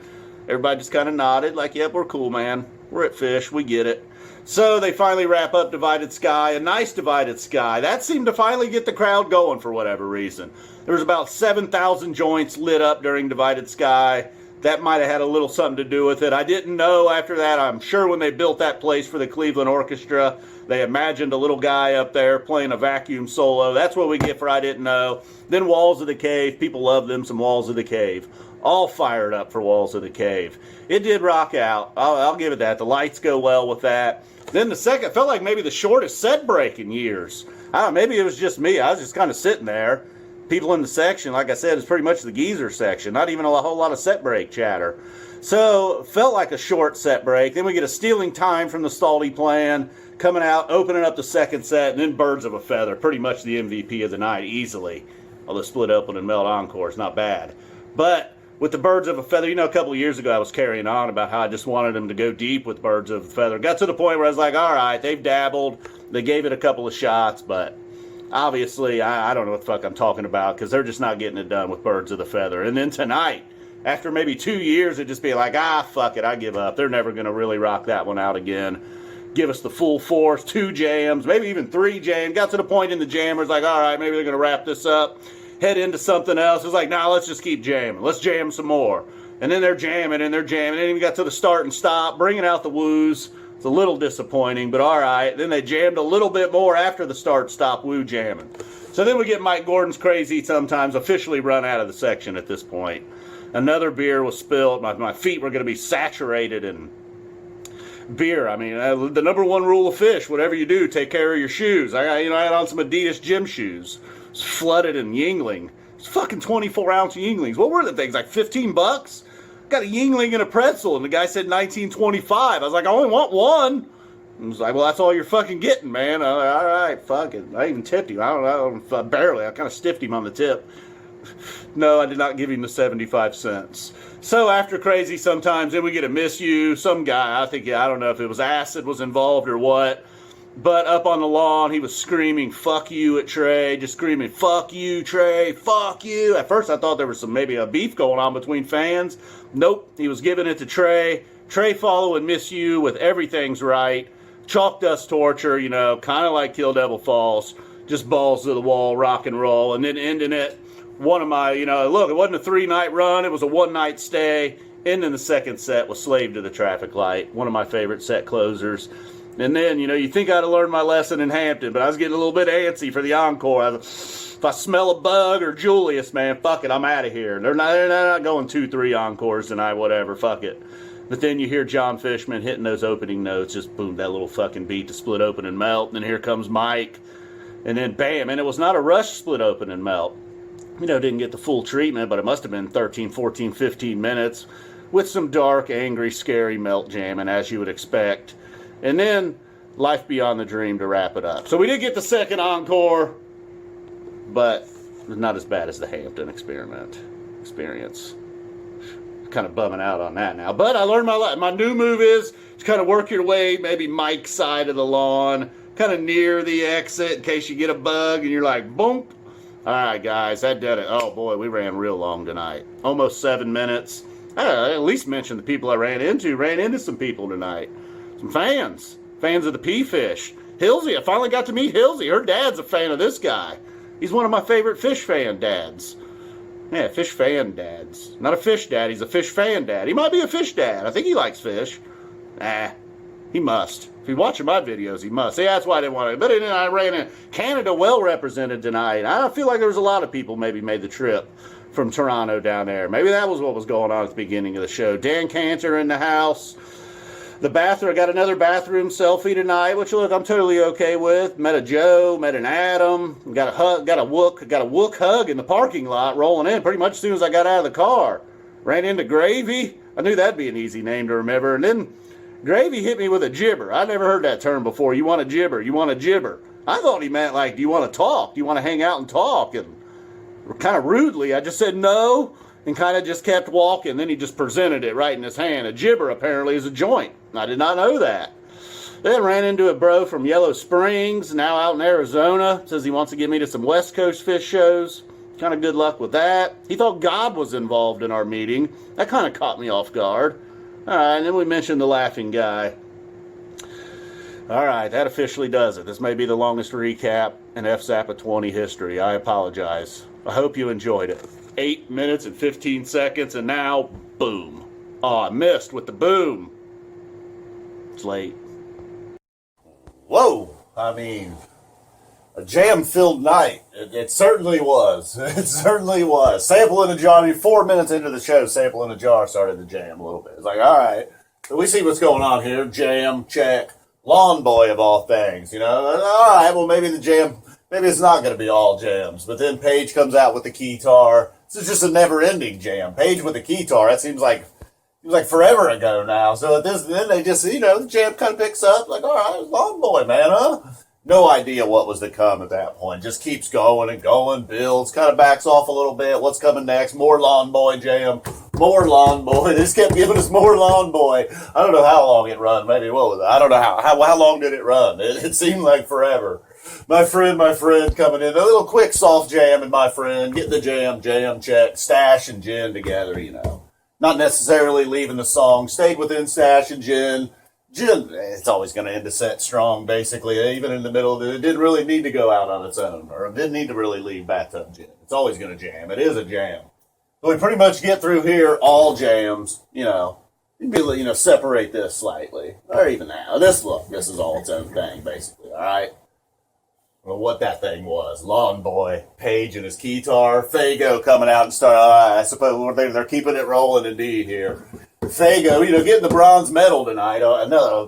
Everybody just kind of nodded, like, yep, we're cool, man. We're at Phish. We get it. So they finally wrap up Divided Sky, a nice Divided Sky. That seemed to finally get the crowd going for whatever reason. There was about 7,000 joints lit up during Divided Sky. That might have had a little something to do with it. I didn't know after that. I'm sure when they built that place for the Cleveland Orchestra, they imagined a little guy up there playing a vacuum solo. That's what we get for I didn't know. Then Walls of the Cave. People love them some Walls of the Cave. all fired up for Walls of the Cave. It did rock out. I'll give it that. The lights go well with that. Then the second felt like maybe the shortest set break in years. I don't know, maybe it was just me. I was just kind of sitting there. People in the section, like I said, is pretty much the geezer section. Not even a whole lot of set break chatter. So, felt like a short set break. Then we get a stealing time from the Staldy plan, coming out, opening up the second set, and then Birds of a Feather. Pretty much the MVP of the night, easily. Although Split Open and Melt Encore is not bad. But with the Birds of a Feather, you know, a couple of years ago I was carrying on about how I just wanted them to go deep with Birds of a Feather. Got to the point where I was like, all right, they've dabbled. They gave it a couple of shots, but obviously I don't know what the fuck I'm talking about because they're just not getting it done with Birds of the Feather. And then tonight, after maybe 2 years, it'd just be like, fuck it, I give up. They're never going to really rock that one out again. Give us the full force, 2 jams, maybe even 3 jams. Got to the point in the jam where it's like, all right, maybe they're going to wrap this up, head into something else. It's like, nah, let's just keep jamming. Let's jam some more. And then they're jamming, and then we got to the start and stop, bringing out the woos. It's a little disappointing, but all right. Then they jammed a little bit more after the start-stop woo jamming. So then we get Mike Gordon's Crazy Sometimes officially run out of the section at this point. Another beer was spilled. My feet were going to be saturated in beer. I mean, the number one rule of Phish, whatever you do, take care of your shoes. I had on some Adidas gym shoes. It was flooded in Yingling. It's fucking 24-ounce Yinglings. What were the things, like $15? Got a Yingling and a pretzel, and the guy said 1925. I was like, I only want one. And he was like, well, that's all you're fucking getting, man. I was like, all right, fuck it. I even tipped him. I don't know, barely. I kind of stiffed him on the tip. No, I did not give him the 75 cents. So after Crazy Sometimes, then we get a Miss You. Some guy, I don't know if it was acid was involved or what, but up on the lawn, he was screaming, fuck you at Trey, just screaming, fuck you, Trey, fuck you. At first, I thought there was maybe a beef going on between fans. Nope, he was giving it to Trey. Trey following Miss You with Everything's Right. Chalk Dust Torture, kind of like Kill Devil Falls. Just balls to the wall, rock and roll, and then ending it. One of my, look, it wasn't a 3-night run. It was a 1-night stay. Ending the second set was Slave to the Traffic Light. One of my favorite set closers. And then, you think I'd have learned my lesson in Hampton, but I was getting a little bit antsy for the encore. If I smell a bug or Julius, man, fuck it, I'm out of here. They're not going 2-3 encores tonight, whatever, fuck it. But then you hear John Fishman hitting those opening notes, just boom, that little fucking beat to Split Open and Melt. And then here comes Mike. And then bam, and it was not a rush Split Open and Melt. Didn't get the full treatment, but it must have been 13, 14, 15 minutes with some dark, angry, scary melt jamming, as you would expect. And then Life Beyond the Dream to wrap it up. So we did get the second encore, but not as bad as the Hampton experience. Kind of bumming out on that now. But I learned my new move is to kind of work your way, maybe Mike's side of the lawn, kind of near the exit in case you get a bug and you're like, boom. All right, guys, that did it. Oh, boy, we ran real long tonight. Almost 7 minutes. I at least mention the people I ran into. Ran into some people tonight. Some fans. Fans of the P-Fish. Hilsey, I finally got to meet Hilsey. Her dad's a fan of this guy. He's one of my favorite Phish fan dads. Yeah, Phish fan dads. Not a fish dad, he's a Phish fan dad. He might be a Phish dad. I think he likes fish. He must. If he's watching my videos, he must. See, that's why I didn't want to. But then I ran in. Canada well represented tonight. I feel like there was a lot of people maybe made the trip from Toronto down there. Maybe that was what was going on at the beginning of the show. Dan Cantor in the house. The bathroom. I got another bathroom selfie tonight, which look I'm totally okay with. Met a Joe, met an Adam. Got a Wook hug in the parking lot, rolling in pretty much as soon as I got out of the car. Ran into Gravy. I knew that'd be an easy name to remember. And then Gravy hit me with a gibber. I never heard that term before. You want a gibber? You want a gibber? I thought he meant like, do you want to talk? Do you want to hang out and talk? And kind of rudely, I just said no and kind of just kept walking. Then he just presented it right in his hand. A gibber apparently is a joint. I did not know that. Then ran into a bro from Yellow Springs, now out in Arizona. Says he wants to get me to some West Coast Phish shows. Kind of good luck with that. He thought God was involved in our meeting. That kind of caught me off guard. All right, and then we mentioned the laughing guy. All right, that officially does it. This may be the longest recap in Fzappa20 history. I apologize. I hope you enjoyed it. 8 minutes and 15 seconds, and now, boom. Oh, I missed with the boom. It's late. Whoa! I mean, A jam-filled night. It certainly was. It certainly was. Sample in a jar. I mean, 4 minutes into the show, Sample in a jar started to jam a little bit. It's like, all right, so we see what's going on here. Jam, check. Lawn Boy of all things, you know. All right, well, maybe the jam, maybe it's not going to be all jams. But then Paige comes out with the keytar. This is just a never-ending jam. Paige with the keytar, that seems like forever ago now. So at this, then they just, you know, the jam kind of picks up. Like, all right, Lawn Boy, man, huh? No idea what was to come at that point. Just keeps going and going, builds, kind of backs off a little bit. What's coming next? More Lawn Boy jam. More Lawn Boy. They just kept giving us more Lawn Boy. I don't know how long it run. Maybe, what was it? I don't know how long did it run? It seemed like forever. My friend coming in. A little quick soft jam and my friend. Getting the jam check. Stash and Jen together, you know. Not necessarily leaving the song. Stayed within Stash and Jen. Jen, it's always going to end a set strong, basically, even in the middle of it. It didn't really need to go out on its own, or it didn't need to really leave Bathtub Jen. It's always going to jam. It is a jam. So we pretty much get through here, all jams, you know. You know, separate this slightly, or even now. This is all its own thing, basically, all right? Well, what that thing was. Lawn Boy, Paige and his keytar, Fago coming out and start, I suppose they're keeping it rolling indeed here. Fago, you know, getting the bronze medal tonight.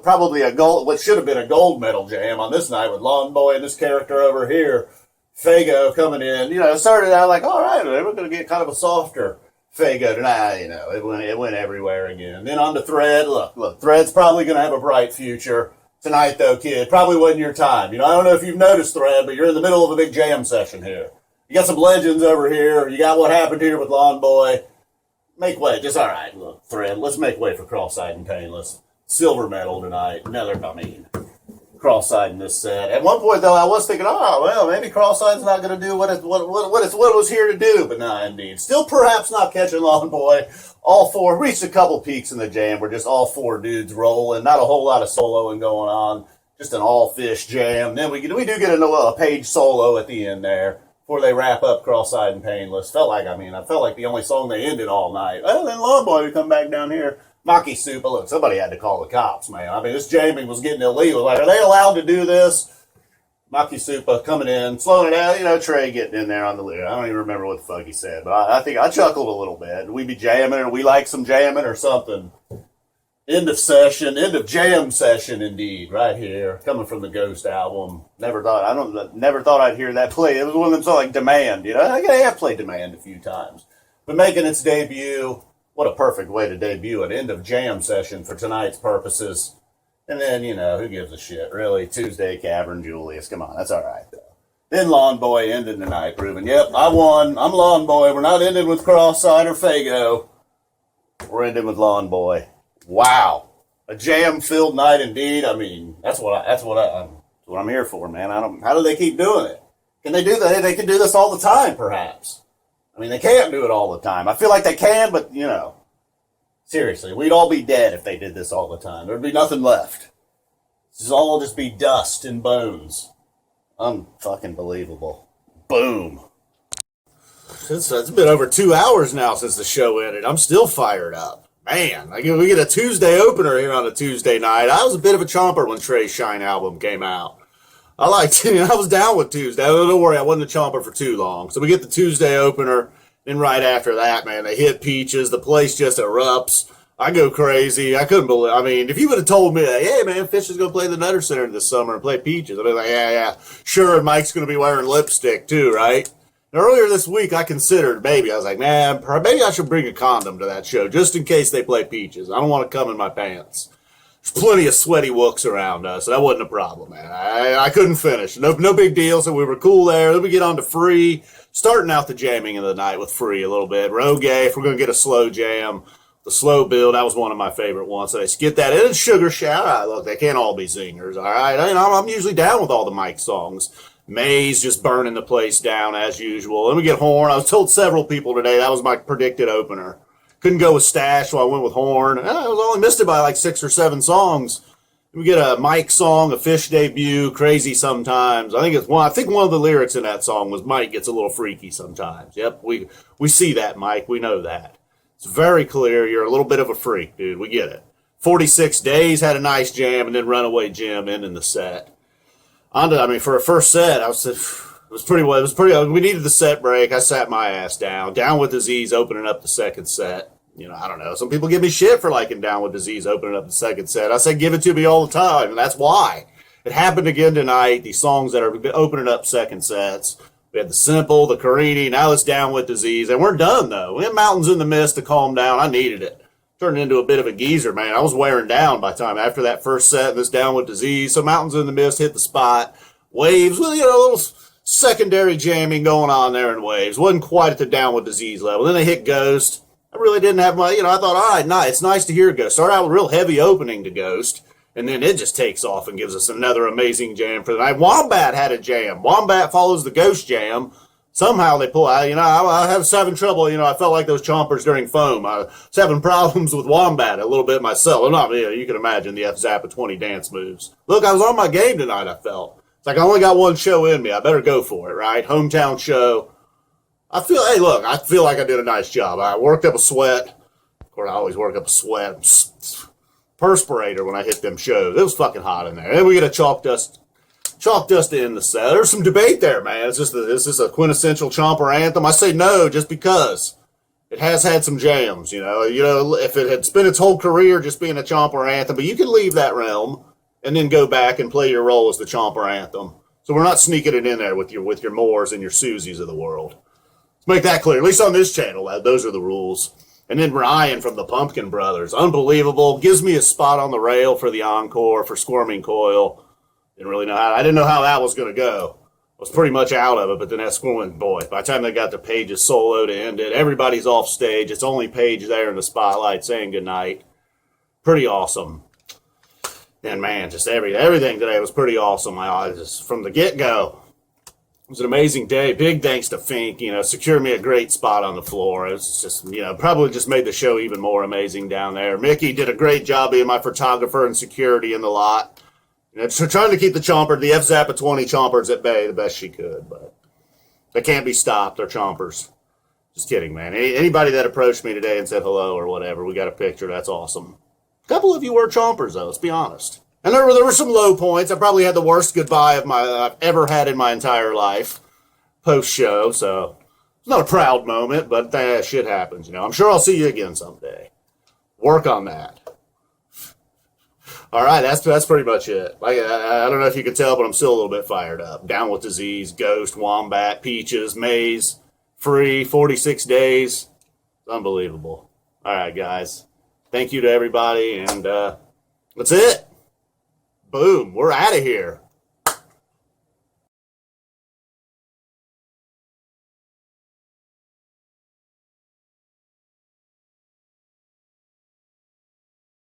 Probably a gold, what should have been a gold medal jam on this night with Lawn Boy and this character over here. Fago coming in, you know, started out like, all right, we're going to get kind of a softer Fago tonight. You know, it went everywhere again. Then on to Thread. Look, Thread's probably going to have a bright future tonight, though, kid. Probably wasn't your time. You know, I don't know if you've noticed, Thread, but you're in the middle of a big jam session here. You got some legends over here. You got what happened here with Lawn Boy. Make way. Just all right. Look, Thread, let's make way for Cross-Eyed and Painless. Silver medal tonight. Cross-Eyed in this set. At one point, though, I was thinking, oh, well, maybe Cross-Eye's not going to do what it was here to do. But nah, indeed. Still perhaps not catching Lawn Boy. All four reached a couple peaks in the jam where just all four dudes rolling. Not a whole lot of soloing going on. Just an all-fish jam. Then we do get a Paige solo at the end there. Before they wrap up Cross-Eyed and Painless. I felt like the only song they ended all night. Well, then Lawn Boy would come back down here. Maki Supa. Look, somebody had to call the cops, man. I mean, this jamming was getting illegal. Like, are they allowed to do this? Maki Supa coming in, slowing it down. You know, Trey getting in there on the lyric. I don't even remember what the fuck he said, but I think I chuckled a little bit. We be jamming, or we like some jamming or something. End of jam session, indeed, right here, coming from the Ghost album. Never thought I'd hear that play. It was one of them songs like Demand, you know. I have played Demand a few times, but making its debut, what a perfect way to debut an end of jam session for tonight's purposes. And then, you know, who gives a shit, really? Tuesday, Cavern, Julius, come on, that's all right though. Then Lawn Boy ended the night, proving, yep, I won. I'm Lawn Boy. We're not ending with Cross-Eyed or Fago. We're ending with Lawn Boy. Wow, a jam-filled night indeed. I mean, that's what I'm here for, man. How do they keep doing it? Can they do that? They can do this all the time, perhaps. I mean, they can't do it all the time. I feel like they can, but you know, seriously, we'd all be dead if they did this all the time. There'd be nothing left. This is all just be dust and bones. Unfucking believable. Boom. It's been over 2 hours now since the show ended. I'm still fired up. Man, we get a Tuesday opener here on a Tuesday night. I was a bit of a chomper when Trey's Shine album came out. I was down with Tuesday. Don't worry, I wasn't a chomper for too long. So we get the Tuesday opener, then right after that, man, they hit Peaches. The place just erupts. I go crazy. I couldn't believe. I mean, if you would have told me, that, hey, man, Phish is going to play the Nutter Center this summer and play Peaches, I'd be like, yeah, sure. And Mike's going to be wearing lipstick too, right? Earlier this week, I considered maybe. I was like, man, maybe I should bring a condom to that show just in case they play Peaches. I don't want to come in my pants. There's plenty of sweaty wooks around us, so that wasn't a problem, man. I couldn't finish. No big deal, so we were cool there. Then we get on to Free, starting out the jamming of the night with Free a little bit. Rogue, if we're going to get a slow jam, the slow build, that was one of my favorite ones. So they get that in. Sugar Shout. Look, they can't all be zingers, all right? I'm usually down with all the Mike songs. May's just burning the place down as usual. Then we get Horn. I was told several people today that was my predicted opener. Couldn't go with Stash, so I went with Horn. I was only missed it by like 6 or 7 songs. We get a Mike song, a Phish debut, Crazy Sometimes. I think one of the lyrics in that song was Mike gets a little freaky sometimes. Yep, we see that, Mike. We know that. It's very clear. You're a little bit of a freak, dude. We get it. 46 Days had a nice jam, and then Runaway Jim ending the set. I mean, for a first set, we needed the set break. I sat my ass down. Down with Disease opening up the second set. You know, I don't know. Some people give me shit for liking Down with Disease opening up the second set. I say give it to me all the time, and that's why. It happened again tonight. These songs that are opening up second sets. We had the Simple, the Carini, now it's Down with Disease. And we're done, though. We had Mountains in the Mist to calm down. I needed it. Turned into a bit of a geezer, man. I was wearing down by the time after that first set and this Down with Disease. So Mountains in the Mist hit the spot. Waves, well, you know, a little secondary jamming going on there in Waves. Wasn't quite at the Down with Disease level. Then they hit Ghost. I really didn't have I thought, all right, nice. It's nice to hear Ghost. Start out with a real heavy opening to Ghost. And then it just takes off and gives us another amazing jam for the night. Wombat had a jam. Wombat follows the Ghost jam. Somehow they pull out. I was having trouble. I felt like those chompers during Foam. I was having problems with Wombat a little bit myself. Well, not me. You can imagine the Fzappa20 dance moves. Look, I was on my game tonight, I felt. It's like I only got one show in me. I better go for it, right? Hometown show. I feel like I did a nice job. I worked up a sweat. Of course, I always work up a sweat. Perspirator when I hit them shows. It was fucking hot in there. And we get a chalk dust to end the set. There's some debate there, man. Is this a quintessential chomper anthem? I say no, just because it has had some jams. If it had spent its whole career just being a chomper anthem, but you can leave that realm and then go back and play your role as the chomper anthem. So we're not sneaking it in there with your Moores and your Susies of the world. Let's make that clear. At least on this channel, those are the rules. And then Ryan from the Pumpkin Brothers. Unbelievable. Gives me a spot on the rail for the encore for Squirming Coil. I didn't know how that was going to go. I was pretty much out of it, but then that Squirming, boy, by the time they got to Paige's solo to end it, everybody's off stage. It's only Paige there in the spotlight saying goodnight. Pretty awesome. And man, just everything today was pretty awesome. Just from the get-go. It was an amazing day. Big thanks to Fink, secured me a great spot on the floor. It was just, probably just made the show even more amazing down there. Mickey did a great job being my photographer and security in the lot. Trying to keep the Fzappa20 chompers at bay the best she could, but they can't be stopped. They're chompers. Just kidding, man. Anybody that approached me today and said hello or whatever, we got a picture. That's awesome. A couple of you were chompers, though. Let's be honest. And there were some low points. I probably had the worst goodbye I've ever had in my entire life post-show, so it's not a proud moment, but that shit happens, I'm sure I'll see you again someday. Work on that. All right, that's pretty much it. I don't know if you can tell, but I'm still a little bit fired up. Down with Disease, Ghost, Wombat, Peaches, Maze, Free, 46 Days. It's unbelievable. All right, guys. Thank you to everybody, and that's it. Boom, we're out of here.